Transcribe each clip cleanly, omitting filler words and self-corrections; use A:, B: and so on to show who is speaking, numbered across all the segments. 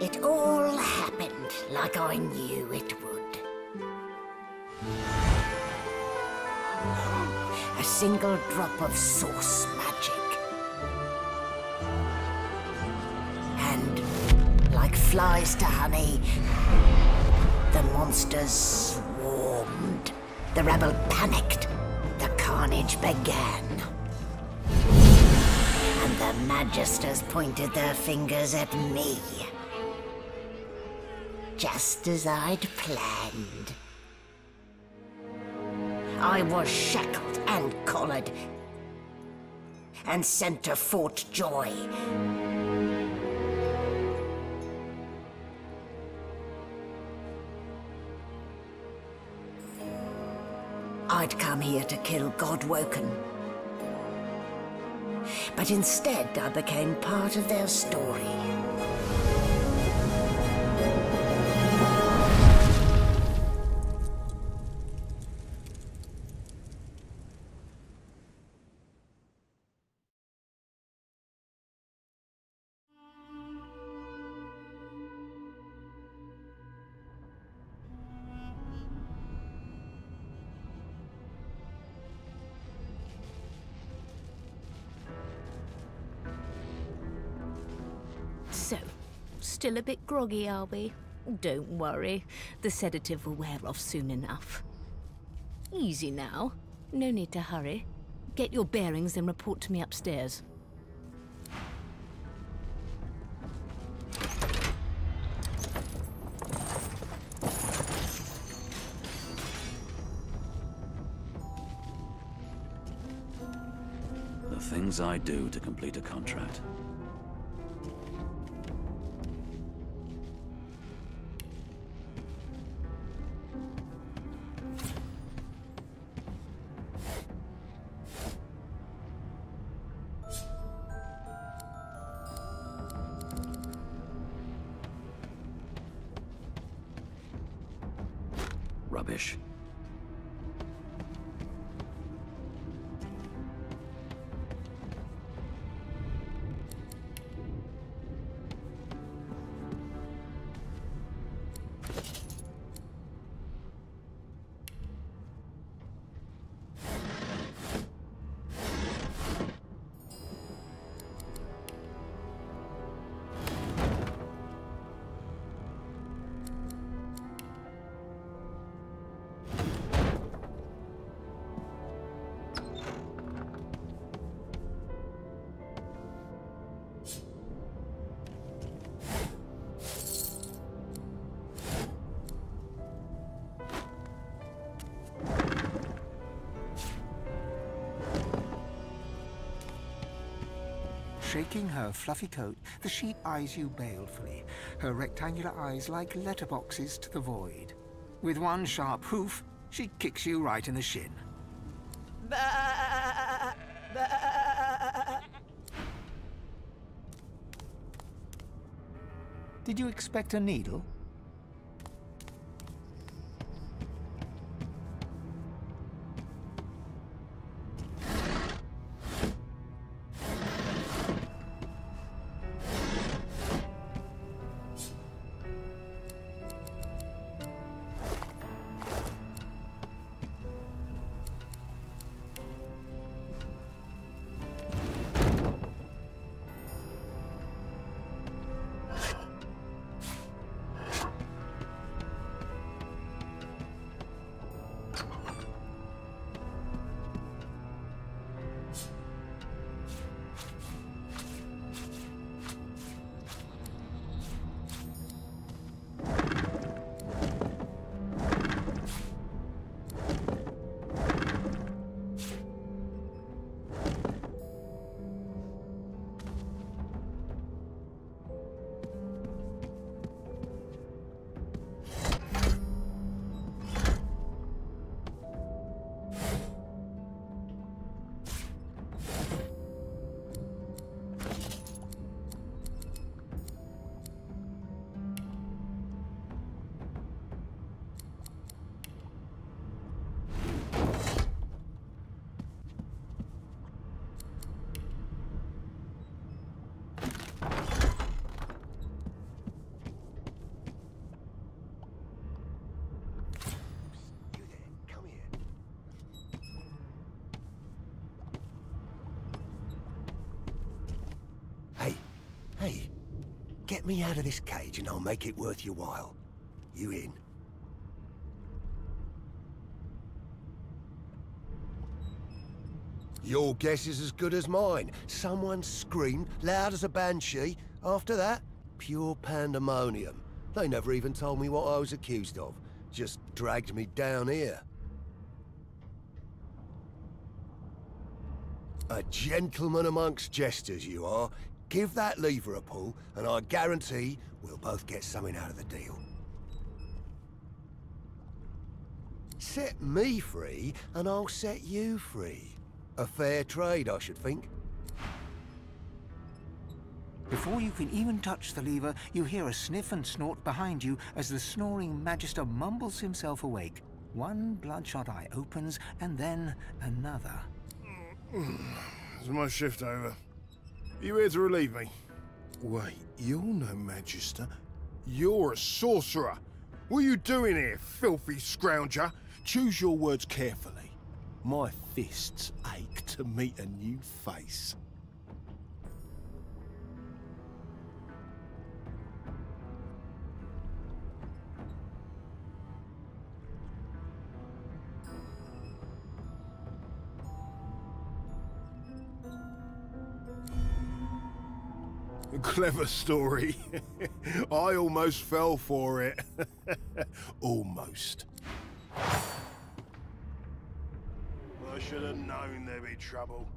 A: It all happened like I knew it would. A single drop of source magic. And, like flies to honey, the monsters swarmed. The rebel panicked. The carnage began. And the Magisters pointed their fingers at me. Just as I'd planned. I was shackled and collared, and sent to Fort Joy. I'd come here to kill Godwoken. But instead, I became part of their story.
B: So, still a bit groggy, are we? Don't worry, the sedative will wear off soon enough. Easy now, no need to hurry. Get your bearings and report to me upstairs.
C: The things I do to complete a contract. Rubbish.
D: Shaking her fluffy coat, the sheep eyes you balefully, her rectangular eyes like letterboxes to the void. With one sharp hoof, she kicks you right in the shin. Did you expect a needle?
E: me out of this cage and I'll make it worth your while. You in? Your guess is as good as mine. Someone screamed loud as a banshee. After that, pure pandemonium. They never even told me what I was accused of. Just dragged me down here. A gentleman amongst jesters, you are. Give that lever a pull, and I guarantee we'll both get something out of the deal. Set me free, and I'll set you free. A fair trade, I should think.
D: Before you can even touch the lever, you hear a sniff and snort behind you as the snoring Magister mumbles himself awake. One bloodshot eye opens, and then another.
F: Is my shift over? You here to relieve me? Wait, you're no Magister. You're a sorcerer. What are you doing here, filthy scrounger? Choose your words carefully. My fists ache to meet a new face. Clever story. I almost fell for it. Almost. I should have known there'd be trouble.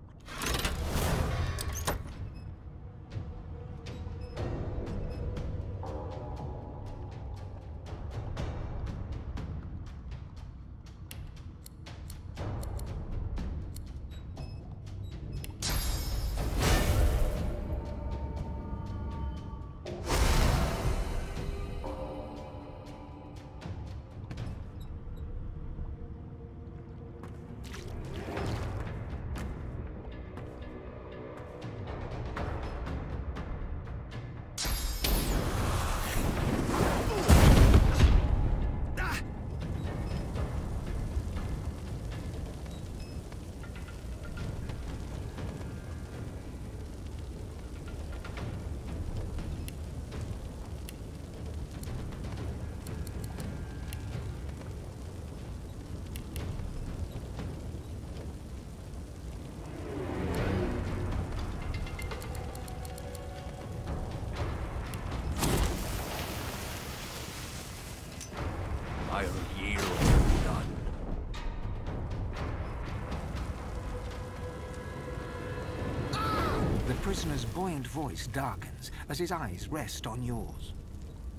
D: The prisoner's buoyant voice darkens as his eyes rest on yours.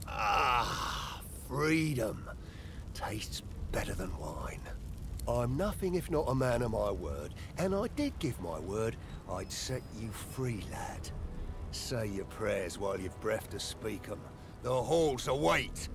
E: Ah, freedom. Tastes better than wine. I'm nothing if not a man of my word, and I did give my word I'd set you free, lad. Say your prayers while you've breath to speak 'em. The halls await.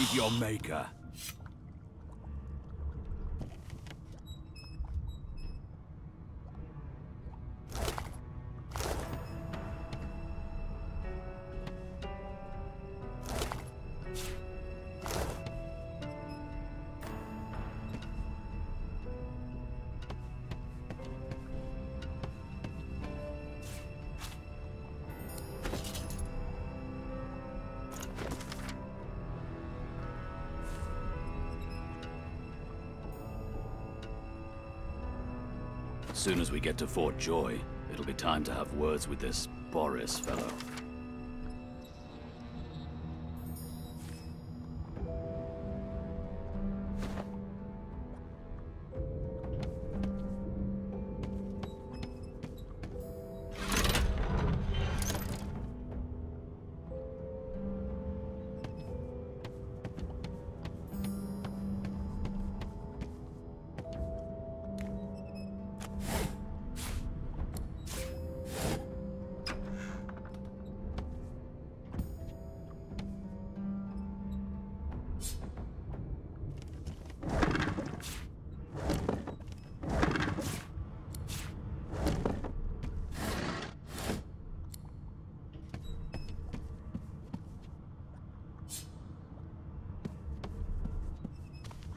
C: with your maker. As soon as we get to Fort Joy, it'll be time to have words with this Boris fellow.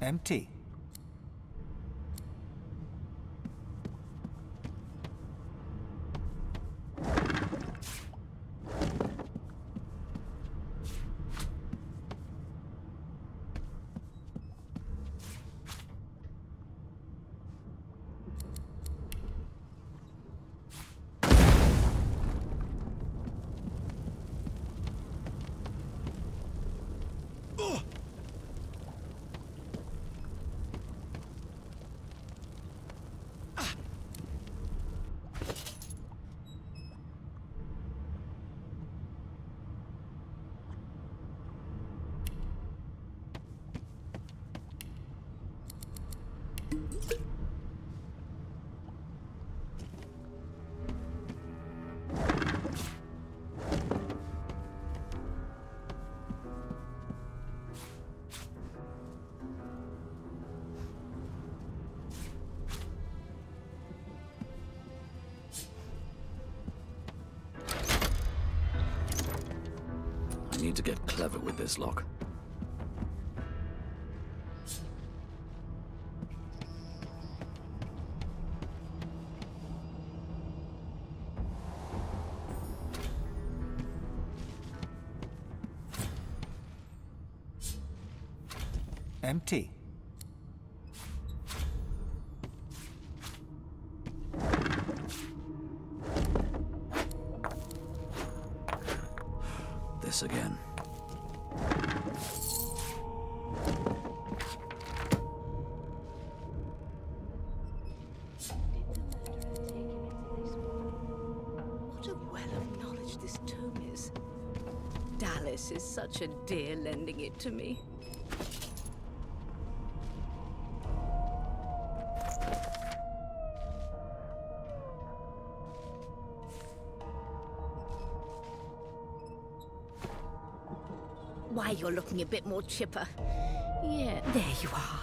D: Empty. I need to get clever with this lock. Empty.
C: This again.
B: What a well of knowledge this tome is. Dallas is such a dear lending it to me. Why, you're looking a bit more chipper. Yeah, there you are.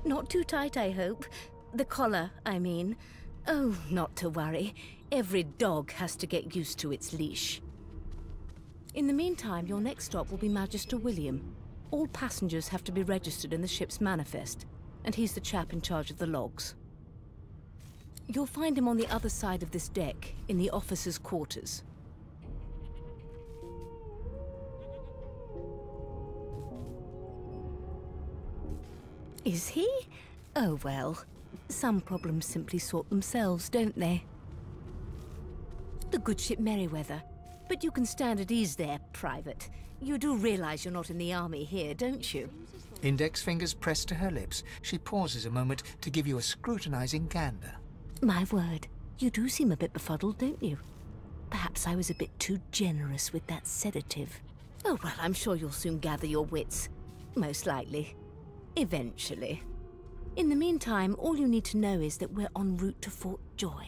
B: Not too tight, I hope. The collar, I mean. Oh, not to worry. Every dog has to get used to its leash. In the meantime, your next stop will be Magister William. All passengers have to be registered in the ship's manifest, and he's the chap in charge of the logs. You'll find him on the other side of this deck, in the officers' quarters. Is he? Oh well. Some problems simply sort themselves, don't they? The good ship Merryweather. But you can stand at ease there, Private. You do realize you're not in the army here, don't you?
D: Index fingers pressed to her lips, she pauses a moment to give you a scrutinizing gander.
B: My word, you do seem a bit befuddled, don't you? Perhaps I was a bit too generous with that sedative. Oh well, I'm sure you'll soon gather your wits. Most likely. Eventually. In the meantime, all you need to know is that we're en route to Fort Joy.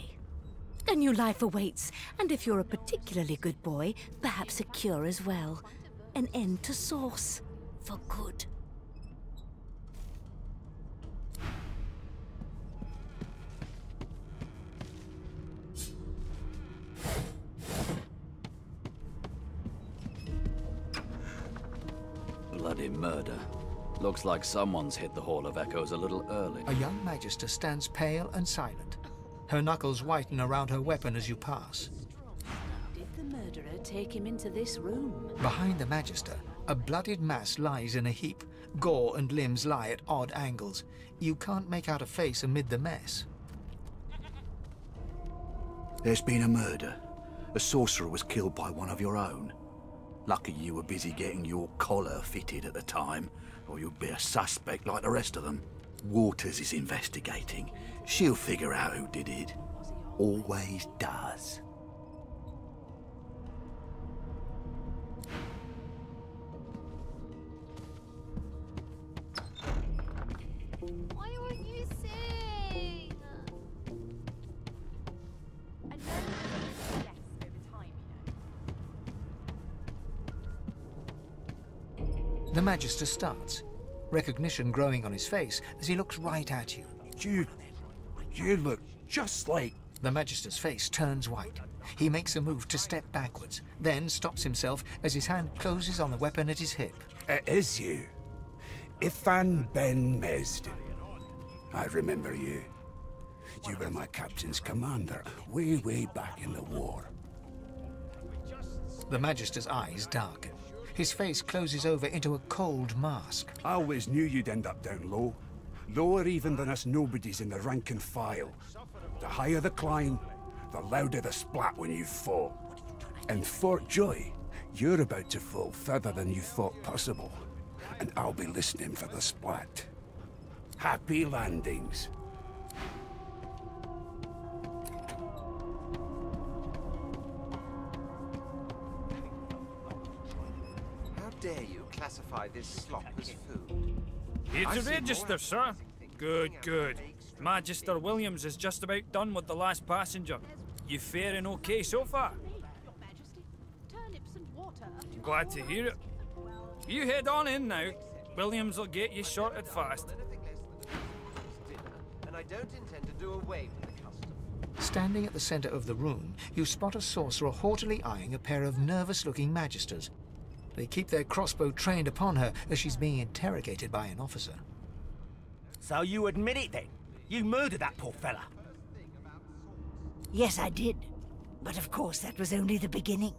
B: A new life awaits, and if you're a particularly good boy, perhaps a cure as well. An end to sauce. For good.
C: bloody murder. Looks like someone's hit the Hall of Echoes a little early.
D: A young Magister stands pale and silent. Her knuckles whiten around her weapon as you pass.
B: Did the murderer take him into this room?
D: Behind the Magister, a bloodied mass lies in a heap. Gore and limbs lie at odd angles. You can't make out a face amid the mess.
G: There's been a murder. A sorcerer was killed by one of your own. Lucky you were busy getting your collar fitted at the time, or you'd be a suspect like the rest of them. Waters is investigating. She'll figure out who did it. Always does.
H: Why won't you sing? I know it's less over time, you know.
D: The Magister starts, recognition growing on his face as he looks right at you.
G: You look just like...
D: The Magister's face turns white. He makes a move to step backwards, then stops himself as his hand closes on the weapon at his hip.
I: It is you. Ifan Ben Mesd. I remember you. You were my captain's commander way back in the war.
D: The Magister's eyes darken. His face closes over into a cold mask.
I: I always knew you'd end up down low. Lower even than us nobodies in the rank and file. The higher the climb, the louder the splat when you fall. And Fort Joy, you're about to fall further than you thought possible. And I'll be listening for the splat. Happy landings.
J: How dare you classify this slop as food?
K: It's a register, sir. Good. Magister Williams is just about done with the last passenger. You faring okay so far? Glad to hear it. You head on in now. Williams will get you sorted fast.
J: And I don't intend to do away with the custom.
D: Standing at the center of the room, you spot a sorcerer haughtily eyeing a pair of nervous-looking Magisters. They keep their crossbow trained upon her as she's being interrogated by an officer.
L: So you admit it then? You murdered that poor fella?
A: Yes, I did. But of course, that was only the beginning.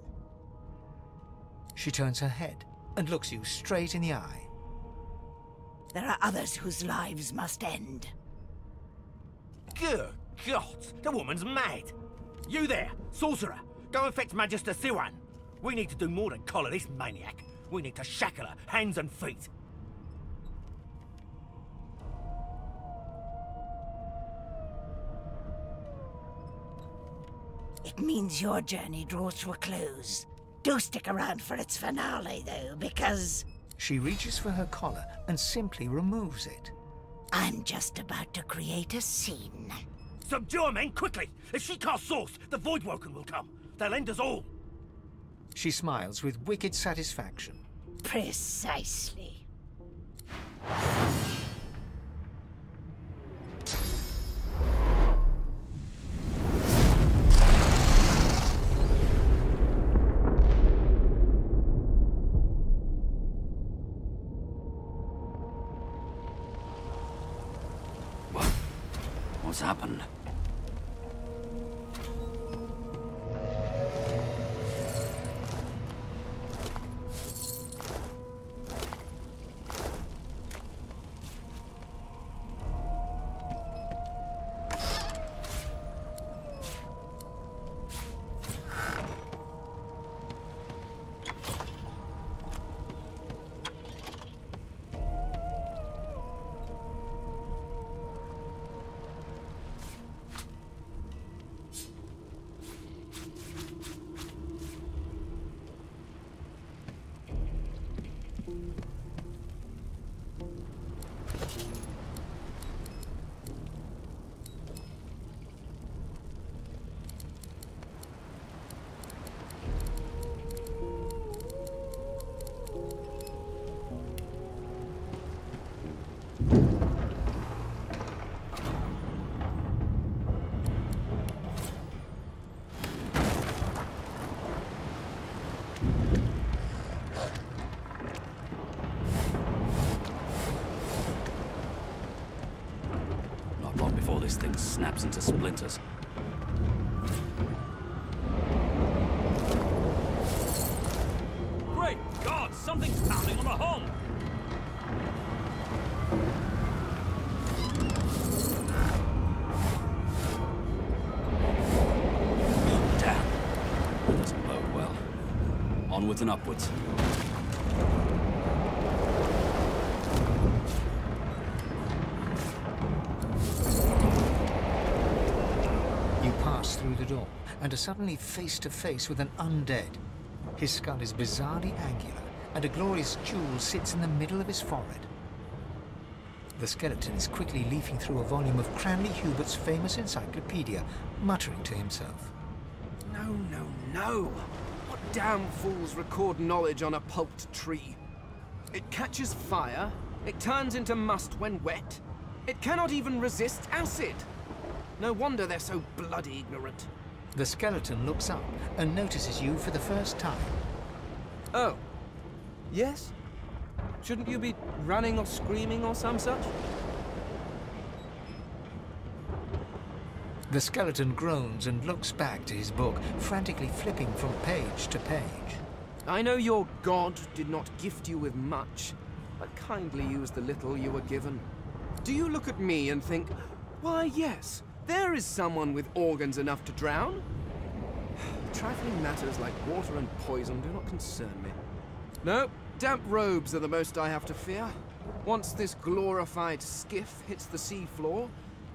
D: She turns her head and looks you straight in the eye.
A: There are others whose lives must end.
L: Good God, the woman's mad. You there, sorcerer, go and fetch Magister Siwan. We need to do more than collar this maniac. We need to shackle her, hands and feet.
A: It means your journey draws to a close. Do stick around for its finale, though, because...
D: She reaches for her collar and simply removes it.
A: I'm just about to create a scene.
L: Subdue her, men, quickly! If she casts source, the Voidwoken will come. They'll end us all.
D: She smiles with wicked satisfaction.
A: Precisely.
C: What's happened? Not long before this thing snaps into splinters.
K: Great God! Something's pounding on the home!
C: Damn. That doesn't bode well. Onwards and upwards.
D: You pass through the door and are suddenly face to face with an undead. His skull is bizarrely angular, and a glorious jewel sits in the middle of his forehead. The skeleton is quickly leafing through a volume of Cranley Hubert's famous encyclopedia, muttering to himself.
M: No, no, no! What damn fools record knowledge on a pulped tree? It catches fire, it turns into must when wet, it cannot even resist acid! No wonder they're so bloody ignorant.
D: The skeleton looks up and notices you for the first time.
M: Oh. Yes? Shouldn't you be running or screaming or some such?
D: The skeleton groans and looks back to his book, frantically flipping from page to page.
M: I know your god did not gift you with much, but kindly use the little you were given. Do you look at me and think, why yes, there is someone with organs enough to drown? Trifling matters like water and poison do not concern me. No, damp robes are the most I have to fear. Once this glorified skiff hits the sea floor,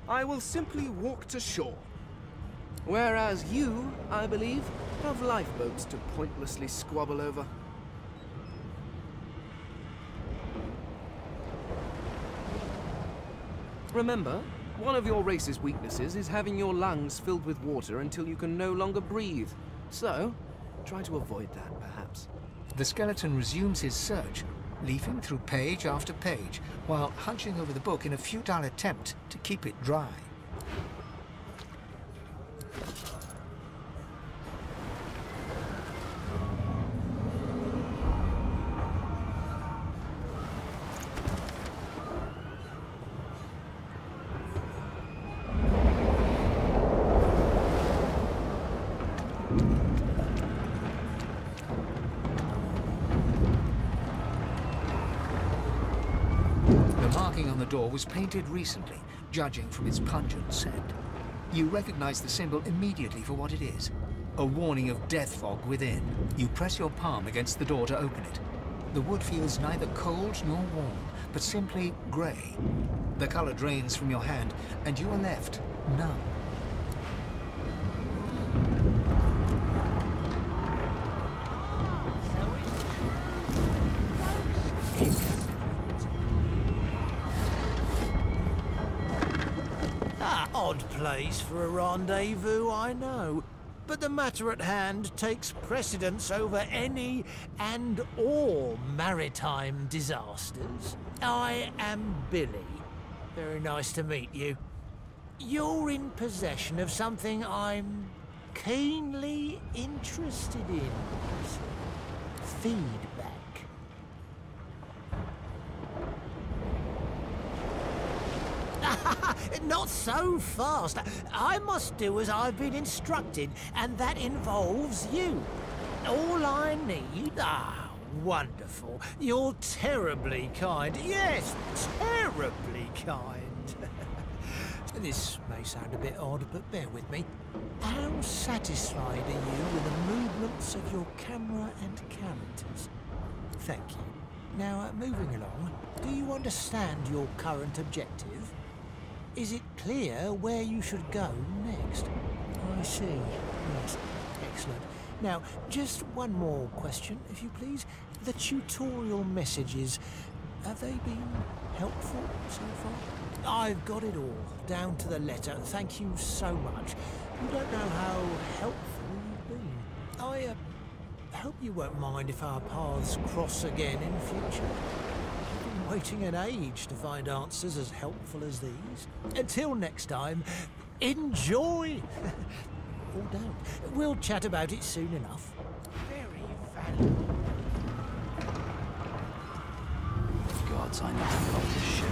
M: I will simply walk to shore. Whereas you, I believe, have lifeboats to pointlessly squabble over. Remember, one of your race's weaknesses is having your lungs filled with water until you can no longer breathe. So, try to avoid that, perhaps.
D: The skeleton resumes his search, leafing through page after page, while hunching over the book in a futile attempt to keep it dry. The door was painted recently, judging from its pungent scent. You recognize the symbol immediately for what it is. A warning of death fog within. You press your palm against the door to open it. The wood feels neither cold nor warm, but simply grey. The color drains from your hand, and you are left numb.
N: Odd place for a rendezvous, I know, but the matter at hand takes precedence over any and all maritime disasters. I am Billy. Very nice to meet you. You're in possession of something I'm keenly interested in. Feedback. Not so fast. I must do as I've been instructed, and that involves you. All I need... Ah, wonderful. You're terribly kind. Yes, terribly kind. This may sound a bit odd, but bear with me. How satisfied are you with the movements of your camera and characters? Thank you. Now, moving along, do you understand your current objective? Is it clear where you should go next? I see. Yes. Excellent. Now, just one more question, if you please. The tutorial messages, have they been helpful so far? I've got it all, down to the letter. Thank you so much. You don't know how helpful you've been. I hope you won't mind if our paths cross again in future. Waiting an age to find answers as helpful as these. Until next time, enjoy! Or don't. We'll chat about it soon enough. Very valuable.
C: Gods, I need to help this ship.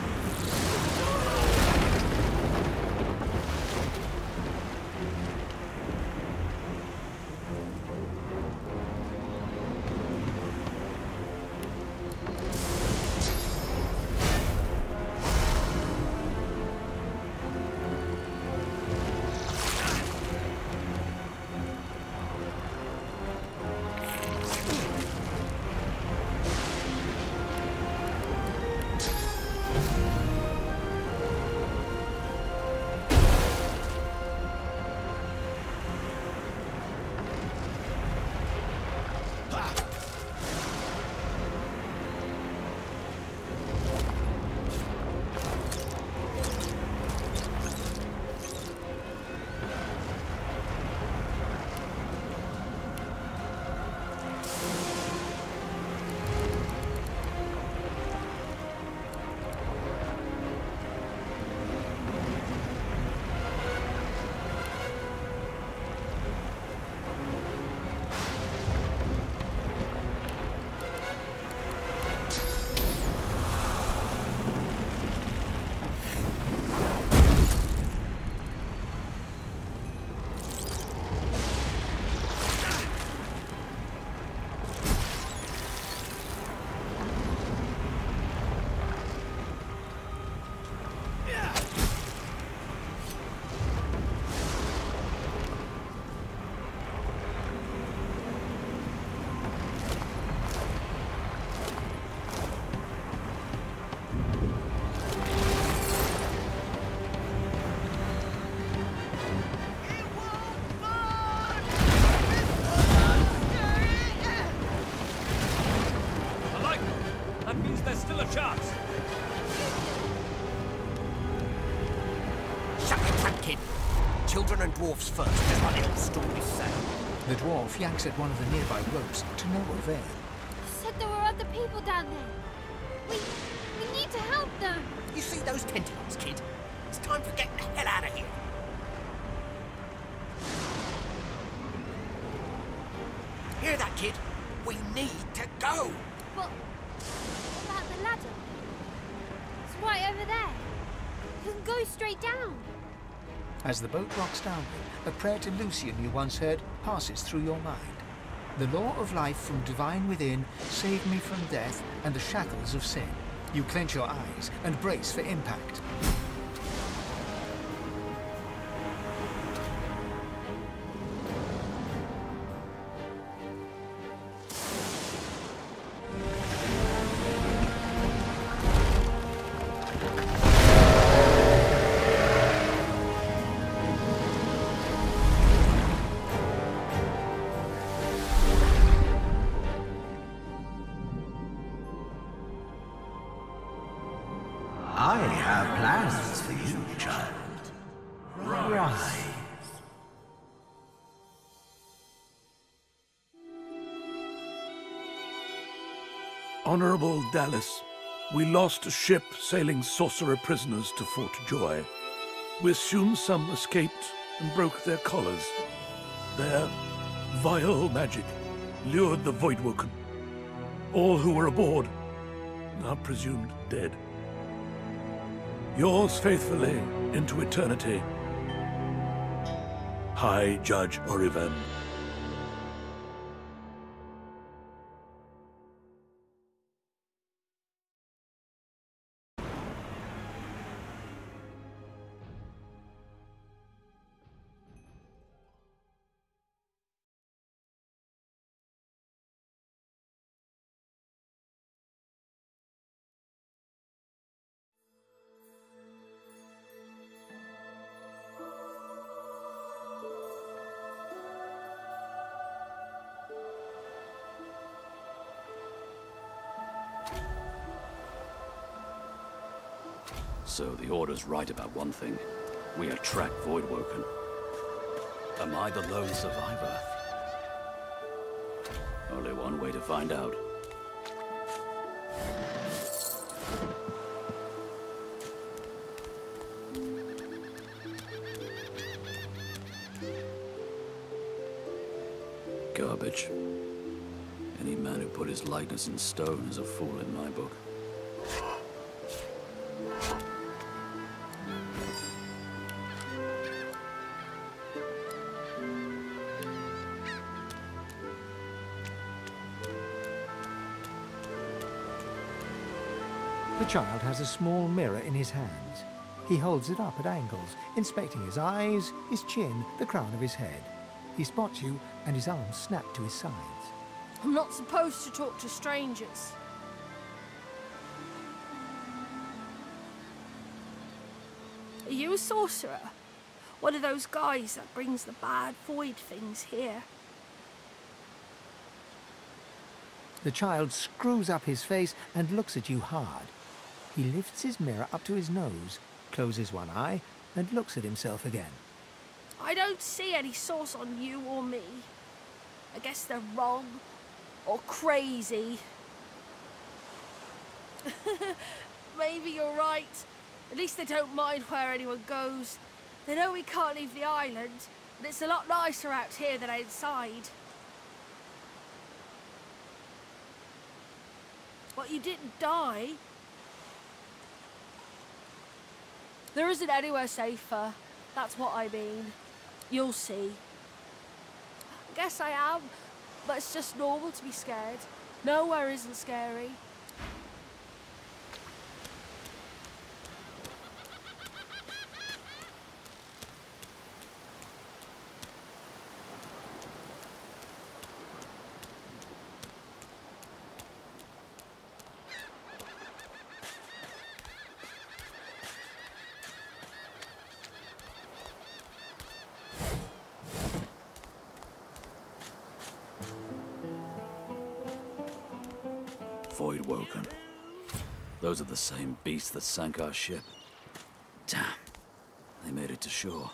N: track, kid. Children and dwarfs first, as my little story say.
D: The dwarf yanks at one of the nearby ropes to no avail.
H: Said there were other people down there. We need to help them.
N: You see those tentacles, kid? It's time for getting the hell out of here. Hear that, kid? We need to go.
H: But what about the ladder? It's right over there. You can go straight down.
D: As the boat rocks downward, a prayer to Lucian you once heard passes through your mind. The law of life from divine within, save me from death and the shackles of sin. You clench your eyes and brace for impact.
N: I have plans for you, child. Rise.
O: Honorable Dallas, we lost a ship sailing sorcerer prisoners to Fort Joy. We assume some escaped and broke their collars. Their vile magic lured the Voidwoken. All who were aboard are presumed dead. Yours faithfully into eternity, High Judge Oriven.
C: So the Order's right about one thing. We attract Voidwoken. Am I the lone survivor? Only one way to find out. Garbage. Any man who put his likeness in stone is a fool in my book.
D: The child has a small mirror in his hands. He holds it up at angles, inspecting his eyes, his chin, the crown of his head. He spots you, and his arms snap to his sides.
P: I'm not supposed to talk to strangers. Are you a sorcerer? One of those guys that brings the bad void things here?
D: The child screws up his face and looks at you hard. He lifts his mirror up to his nose, closes one eye, and looks at himself again.
P: I don't see any source on you or me. I guess they're wrong. Or crazy. Maybe you're right. At least they don't mind where anyone goes. They know we can't leave the island, and it's a lot nicer out here than outside. But you didn't die. There isn't anywhere safer. That's what I mean. You'll see. I guess I am, but it's just normal to be scared. Nowhere isn't scary.
C: They made it to shore.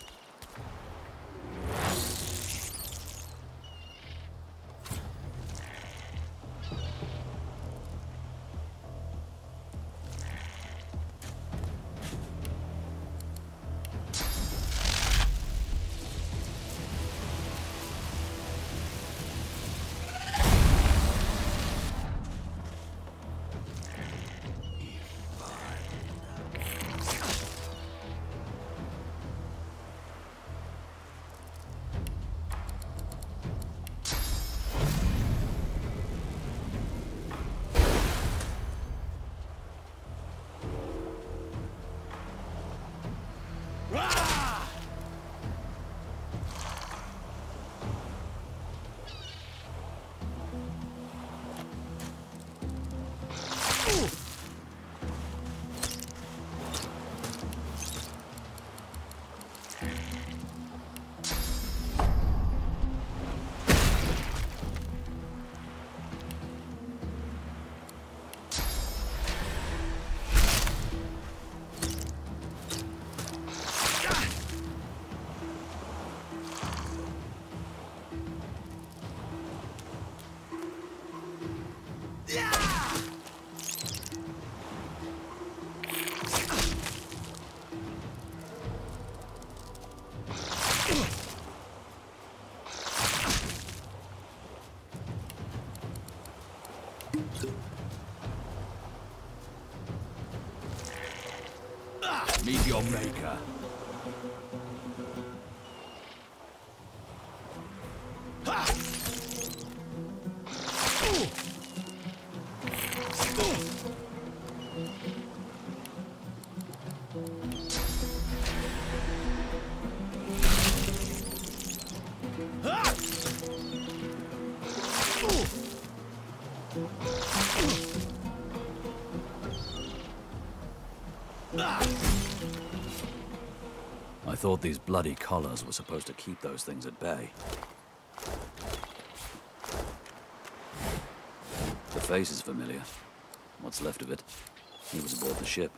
C: Meet your maker. I thought these bloody collars were supposed to keep those things at bay. The face is familiar. What's left of it? He was aboard the ship.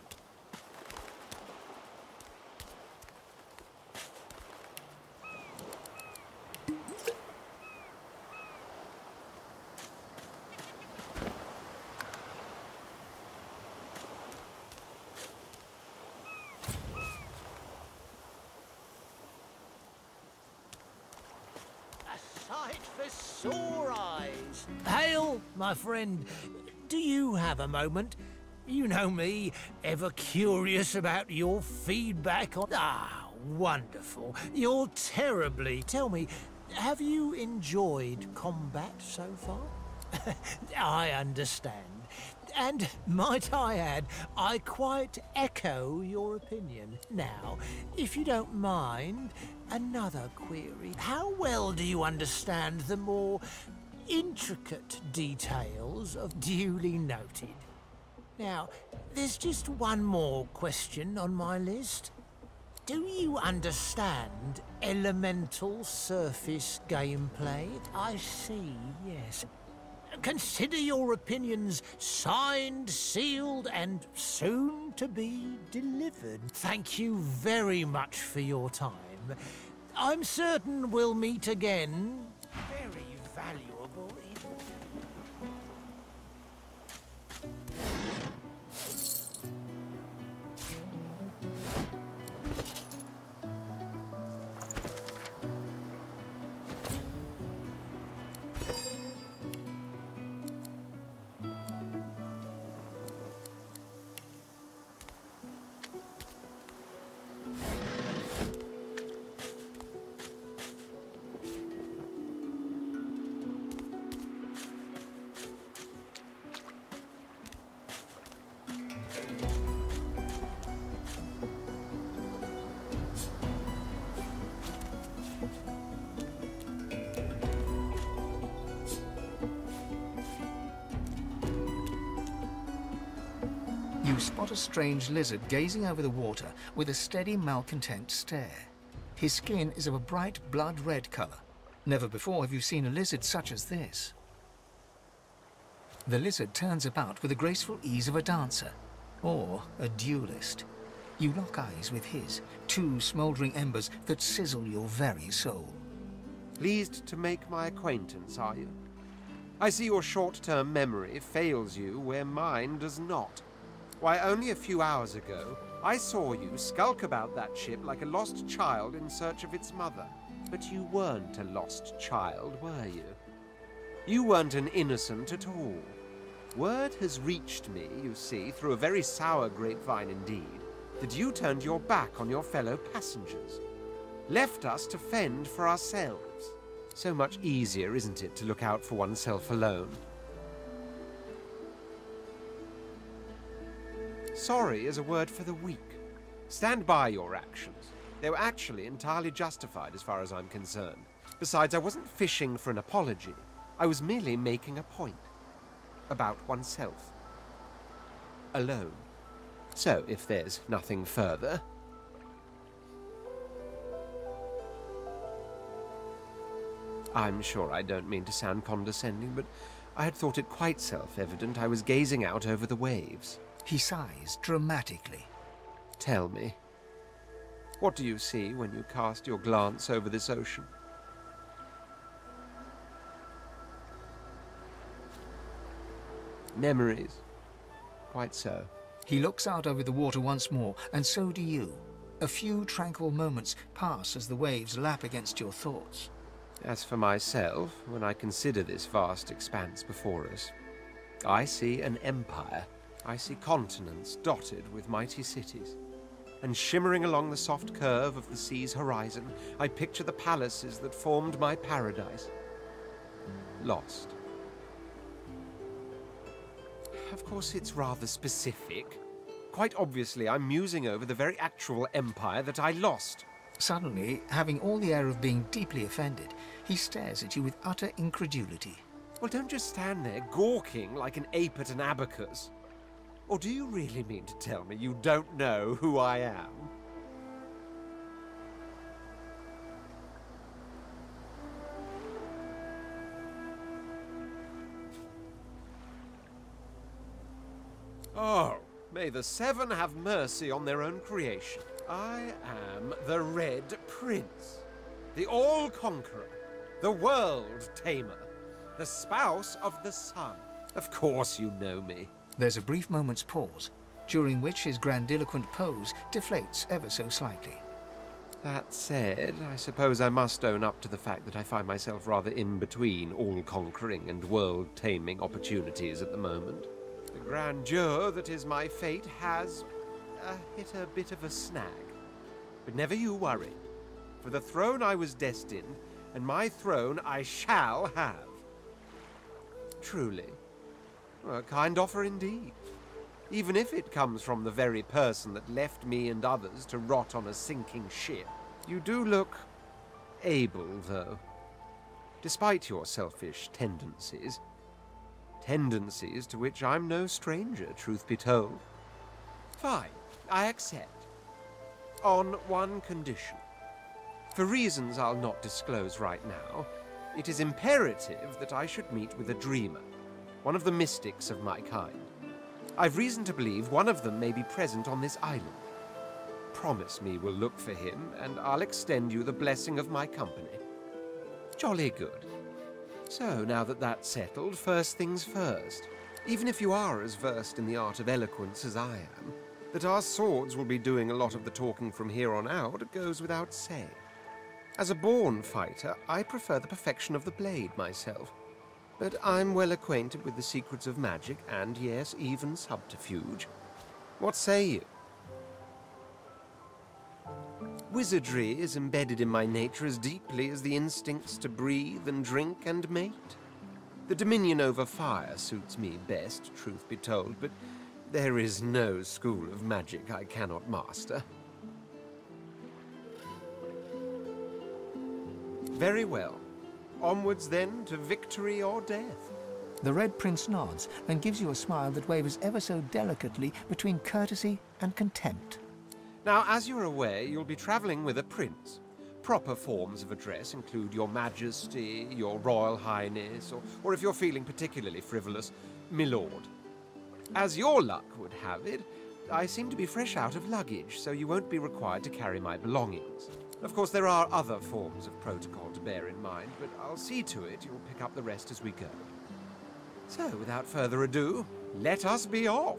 N: Sore eyes. Hail, my friend. Do you have a moment? You know me, ever curious about your feedback on... Ah, wonderful. You're terribly... Tell me, have you enjoyed combat so far? I understand. And might I add, I quite echo your opinion. Now, if you don't mind, another query. How well do you understand the more intricate details of duly noted? Now, there's just one more question on my list. Do you understand elemental surface gameplay? I see, yes. Consider your opinions signed, sealed, and soon to be delivered. Thank you very much for your time. I'm certain we'll meet again. Very valuable.
D: You spot a strange lizard gazing over the water with a steady, malcontent stare. His skin is of a bright blood-red color. Never before have you seen a lizard such as this. The lizard turns about with the graceful ease of a dancer, or a duelist. You lock eyes with his, two smouldering embers that sizzle your very soul.
J: Pleased to make my acquaintance, are you? I see your short-term memory fails you where mine does not. Why, only a few hours ago, I saw you skulk about that ship like a lost child in search of its mother. But you weren't a lost child, were you? You weren't an innocent at all. Word has reached me, you see, through a very sour grapevine indeed, that you turned your back on your fellow passengers. Left us to fend for ourselves. So much easier, isn't it, to look out for oneself alone? Sorry is a word for the weak. Stand by your actions. They were actually entirely justified as far as I'm concerned. Besides, I wasn't fishing for an apology. I was merely making a point. About oneself. Alone. So, if there's nothing further... I'm sure I don't mean to sound condescending, but I had thought it quite self-evident I was gazing out over the waves.
D: He sighs dramatically.
J: Tell me, what do you see when you cast your glance over this ocean? Memories. Quite so.
D: He looks out over the water once more, and so do you. A few tranquil moments pass as the waves lap against your thoughts.
J: As for myself, when I consider this vast expanse before us, I see an empire. I see continents dotted with mighty cities. And shimmering along the soft curve of the sea's horizon, I picture the palaces that formed my paradise. Lost. Of course, it's rather specific. Quite obviously, I'm musing over the very actual empire that I lost.
D: Suddenly, having all the air of being deeply offended, he stares at you with utter incredulity.
J: Well, don't just stand there gawking like an ape at an abacus. Or do you really mean to tell me you don't know who I am? Oh, may the Seven have mercy on their own creation. I am the Red Prince, the All-Conqueror, the World-Tamer, the spouse of the Sun. Of course you know me.
D: There's a brief moment's pause, during which his grandiloquent pose deflates ever so slightly.
J: That said, I suppose I must own up to the fact that I find myself rather in between all-conquering and world-taming opportunities at the moment. The grandeur that is my fate has hit a bit of a snag. But never you worry. For the throne I was destined, and my throne I shall have. Truly. A kind offer indeed. Even if it comes from the very person that left me and others to rot on a sinking ship. You do look able, though. Despite your selfish tendencies. Tendencies to which I'm no stranger, truth be told. Fine, I accept. On one condition. For reasons I'll not disclose right now, it is imperative that I should meet with a dreamer. One of the mystics of my kind. I've reason to believe one of them may be present on this island. Promise me we'll look for him, and I'll extend you the blessing of my company. Jolly good. So, now that that's settled, first things first. Even if you are as versed in the art of eloquence as I am, that our swords will be doing a lot of the talking from here on out goes without saying. As a born fighter, I prefer the perfection of the blade myself. But I'm well acquainted with the secrets of magic and, yes, even subterfuge. What say you? Wizardry is embedded in my nature as deeply as the instincts to breathe and drink and mate. The dominion over fire suits me best, truth be told, but there is no school of magic I cannot master. Very well. Onwards, then, to victory or death.
D: The Red Prince nods and gives you a smile that wavers ever so delicately between courtesy and contempt.
J: Now, as you're aware, you'll be traveling with a prince. Proper forms of address include Your Majesty, Your Royal Highness, or if you're feeling particularly frivolous, My Lord. As your luck would have it, I seem to be fresh out of luggage, so you won't be required to carry my belongings. Of course, there are other forms of protocol to bear in mind, but I'll see to it you'll pick up the rest as we go. So, without further ado, let us be off!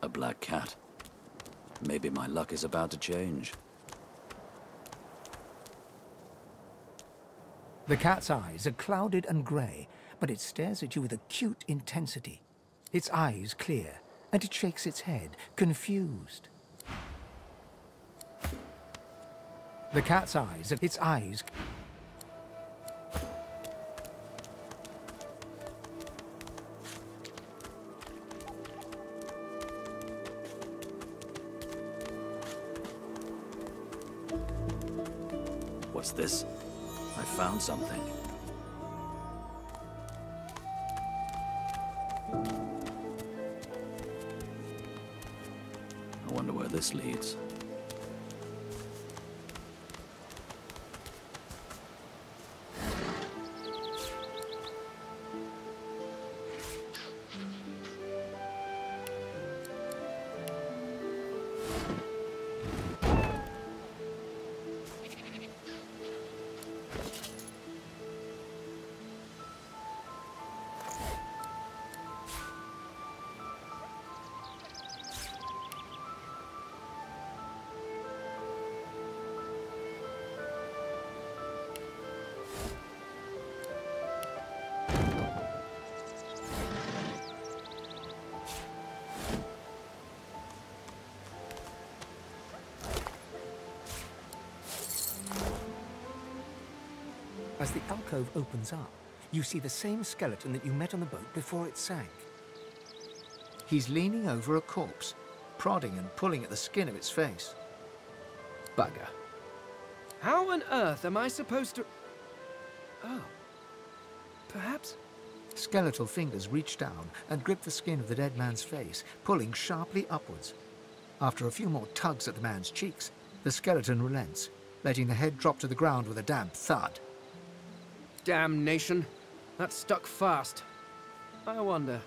C: A black cat. Maybe my luck is about to change.
D: The cat's eyes are clouded and grey, but it stares at you with acute intensity. Its eyes clear, and it shakes its head, confused. The cat's eyes, its eyes...
C: What's this? I found something. I wonder where this leads. As the alcove opens up, you see the same skeleton that you met on the boat before it sank. He's leaning over a corpse, prodding and pulling at the skin of its face. Bugger.
M: How on earth am I supposed to... Oh. Perhaps...
D: Skeletal fingers reach down and grip the skin of the dead man's face, pulling sharply upwards. After a few more tugs at the man's cheeks, the skeleton relents, letting the head drop to the ground with a damp thud.
M: Damnation. That stuck fast. I wonder,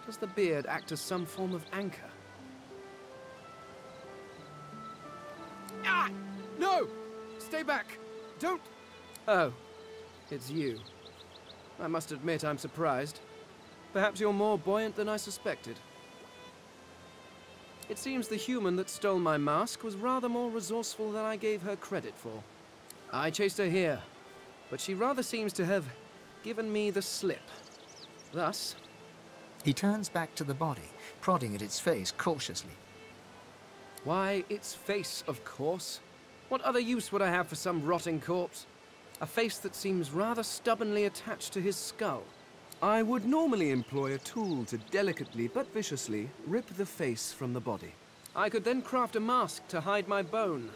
M: does the beard act as some form of anchor? Ah! No! Stay back! Don't... Oh, it's you. I must admit I'm surprised. Perhaps you're more buoyant than I suspected. It seems the human that stole my mask was rather more resourceful than I gave her credit for. I chased her here, but she rather seems to have given me the slip. Thus...
D: He turns back to the body, prodding at its face cautiously.
M: Why, its face, of course. What other use would I have for some rotting corpse? A face that seems rather stubbornly attached to his skull. I would normally employ a tool to delicately but viciously rip the face from the body. I could then craft a mask to hide my bone.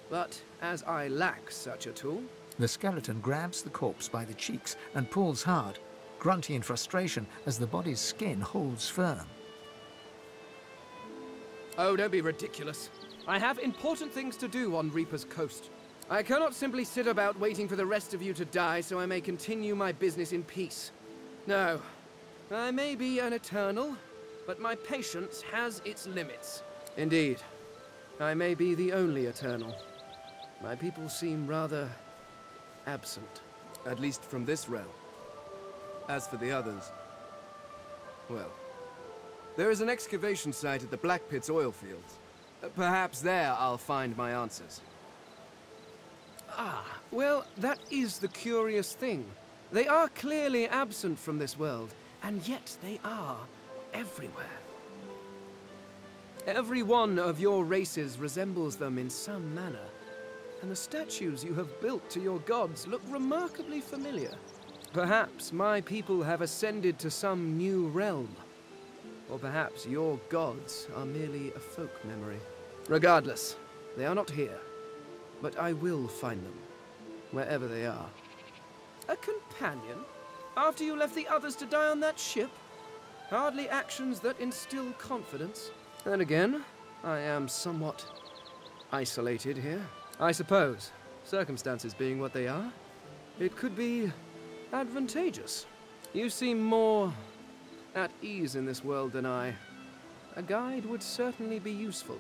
M: But as I lack such a tool...
D: The skeleton grabs the corpse by the cheeks and pulls hard, grunting in frustration as the body's skin holds firm.
M: Oh, don't be ridiculous. I have important things to do on Reaper's Coast. I cannot simply sit about waiting for the rest of you to die so I may continue my business in peace. No, I may be an eternal, but my patience has its limits. Indeed, I may be the only eternal. My people seem rather absent, at least from this realm. As for the others, well, There is an excavation site at the Black Pit's oil fields. Perhaps there I'll find my answers. Ah, well, that is the curious thing. They are clearly absent from this world, and yet they are everywhere. Every one of your races resembles them in some manner, and the statues you have built to your gods look remarkably familiar. Perhaps my people have ascended to some new realm. Or perhaps your gods are merely a folk memory. Regardless, they are not here. But I will find them, wherever they are. A companion? After you left the others to die on that ship? Hardly actions that instill confidence. And again, I am somewhat isolated here. I suppose, circumstances being what they are, it could be advantageous. You seem more at ease in this world than I. A guide would certainly be useful.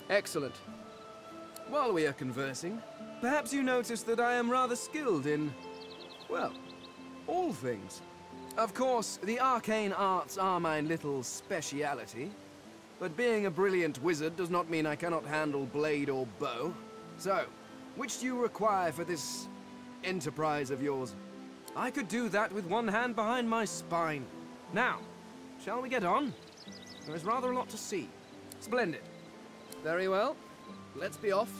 M: Excellent. While we are conversing, perhaps you notice that I am rather skilled in, well, all things. Of course, the arcane arts are my little speciality, but being a brilliant wizard does not mean I cannot handle blade or bow. So, which do you require for this enterprise of yours? I could do that with one hand behind my spine. Now, shall we get on? There is rather a lot to see. Splendid. Very well. Let's be off.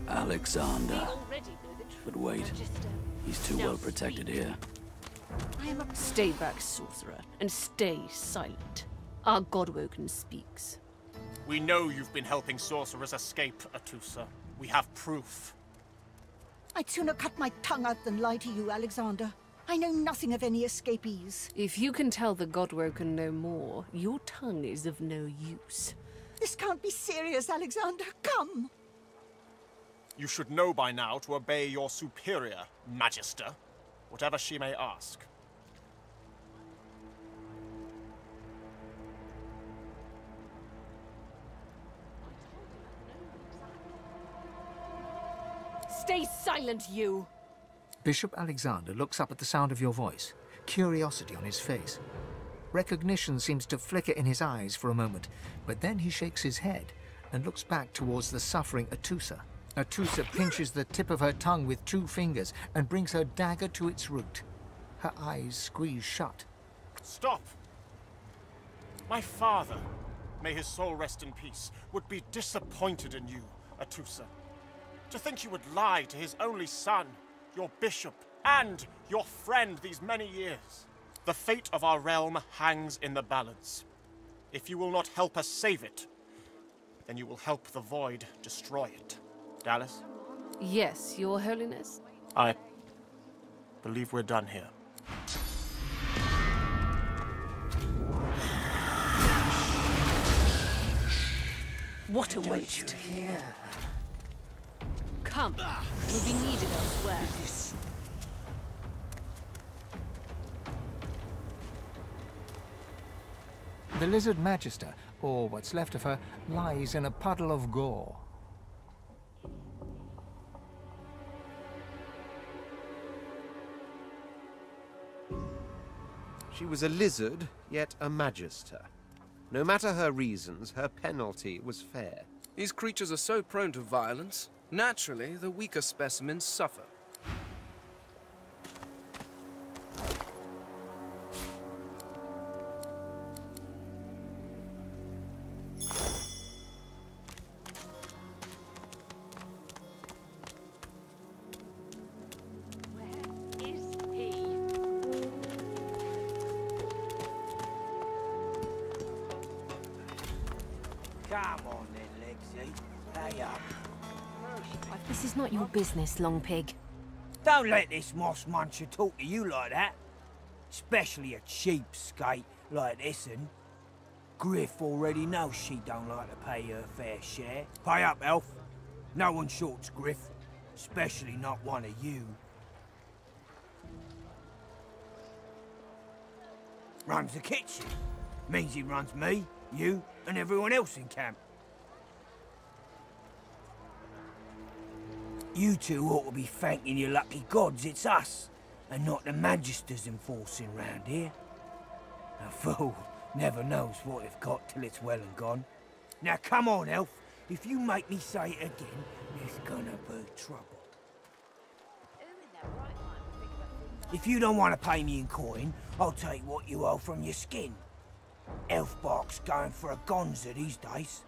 G: Alexander. But wait, he's too well protected here.
B: Stay back, sorcerer, and stay silent. Our Godwoken speaks.
Q: We know you've been helping sorcerers escape, Atusa. We have proof.
A: I'd sooner cut my tongue out than lie to you, Alexander. I know nothing of any escapees.
B: If you can tell the Godwoken no more, your tongue is of no use.
A: This can't be serious, Alexander. Come!
Q: You should know by now to obey your superior, Magister, whatever she may ask.
B: Stay silent, you!
C: Bishop Alexander looks up at the sound of your voice, curiosity on his face. Recognition seems to flicker in his eyes for a moment, but then he shakes his head and looks back towards the suffering Atusa. Atusa pinches the tip of her tongue with 2 fingers and brings her dagger to its root. Her eyes squeeze shut.
Q: Stop! My father, may his soul rest in peace, would be disappointed in you, Atusa. To think you would lie to his only son, your bishop, and your friend these many years. The fate of our realm hangs in the balance. If you will not help us save it, then you will help the Void destroy it. Dallas?
B: Yes, Your Holiness?
Q: I believe we're done here.
B: What a waste. Come, we'll be needed elsewhere.
C: The Lizard Magister, or what's left of her, lies in a puddle of gore.
J: She was a lizard, yet a magister. No matter her reasons, her penalty was fair.
M: These creatures are so prone to violence. Naturally, the weaker specimens suffer.
N: Come on then, Lexi. Hey up.
B: This is not your business, Long Pig.
N: Don't let this moss muncher talk to you like that. Especially a cheapskate like this one. Griff already knows she don't like to pay her fair share. Pay up, elf. No one shorts Griff. Especially not one of you. Runs the kitchen. Means he runs me, you, and everyone else in camp. You two ought to be thanking your lucky gods it's us, and not the Magisters enforcing round here. A fool never knows what they've got till it's well and gone. Now come on, elf. If you make me say it again, there's gonna be trouble. If you don't want to pay me in coin, I'll take what you owe from your skin. Elf bark's going for a gonza these days.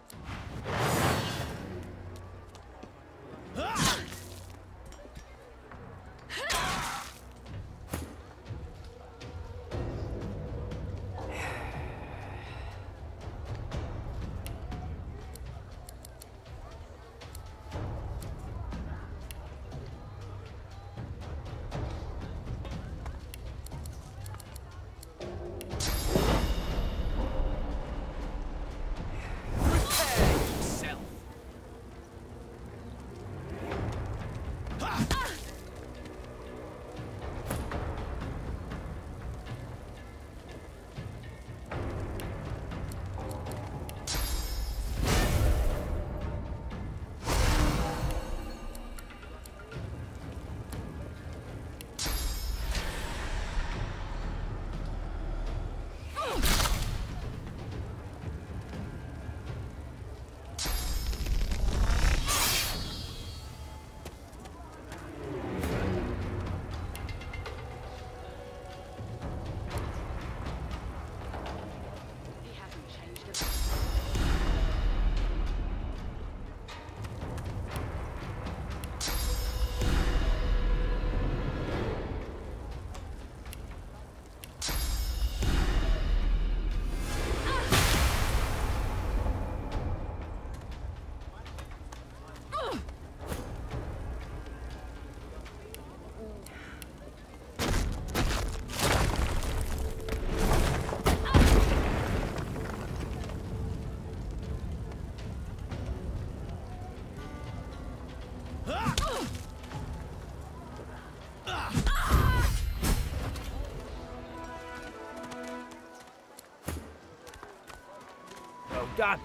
N: Done.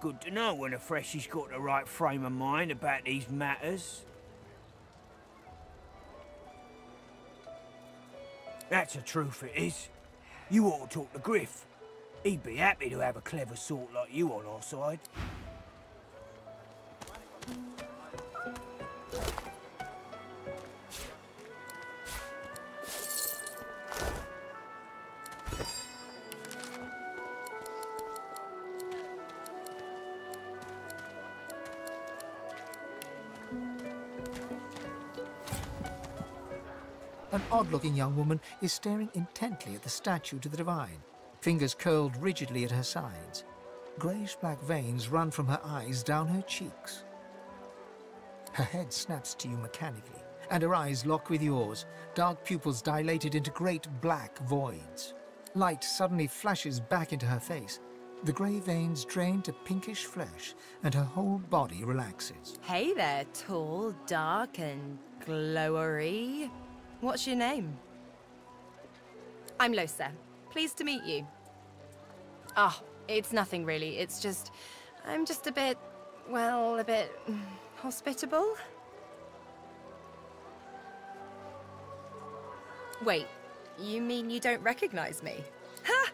N: Good to know when a freshie's got the right frame of mind about these matters. That's the truth, it is. You ought to talk to Griff. He'd be happy to have a clever sort like you on our side.
C: An odd-looking young woman is staring intently at the statue to the divine, fingers curled rigidly at her sides. Greyish-black veins run from her eyes down her cheeks. Her head snaps to you mechanically, and her eyes lock with yours, dark pupils dilated into great black voids. Light suddenly flashes back into her face. The grey veins drain to pinkish flesh, and her whole body relaxes.
R: Hey there, tall, dark, and glowery. What's your name? I'm Losa. Pleased to meet you. Ah, it's nothing really. It's just... I'm just a bit... well, a bit... hospitable? Wait, you mean you don't recognize me? Ha!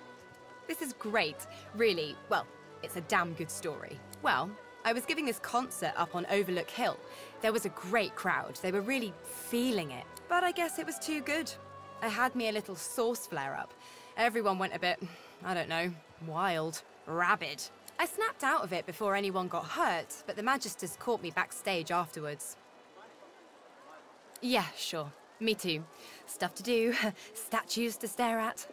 R: This is great. Really, well, it's a damn good story. Well, I was giving this concert up on Overlook Hill. There was a great crowd. They were really feeling it. But I guess it was too good. I had me a little sauce flare-up. Everyone went a bit, I don't know, wild, rabid. I snapped out of it before anyone got hurt, but the Magisters caught me backstage afterwards. Yeah, sure. Me too. Stuff to do, statues to stare at.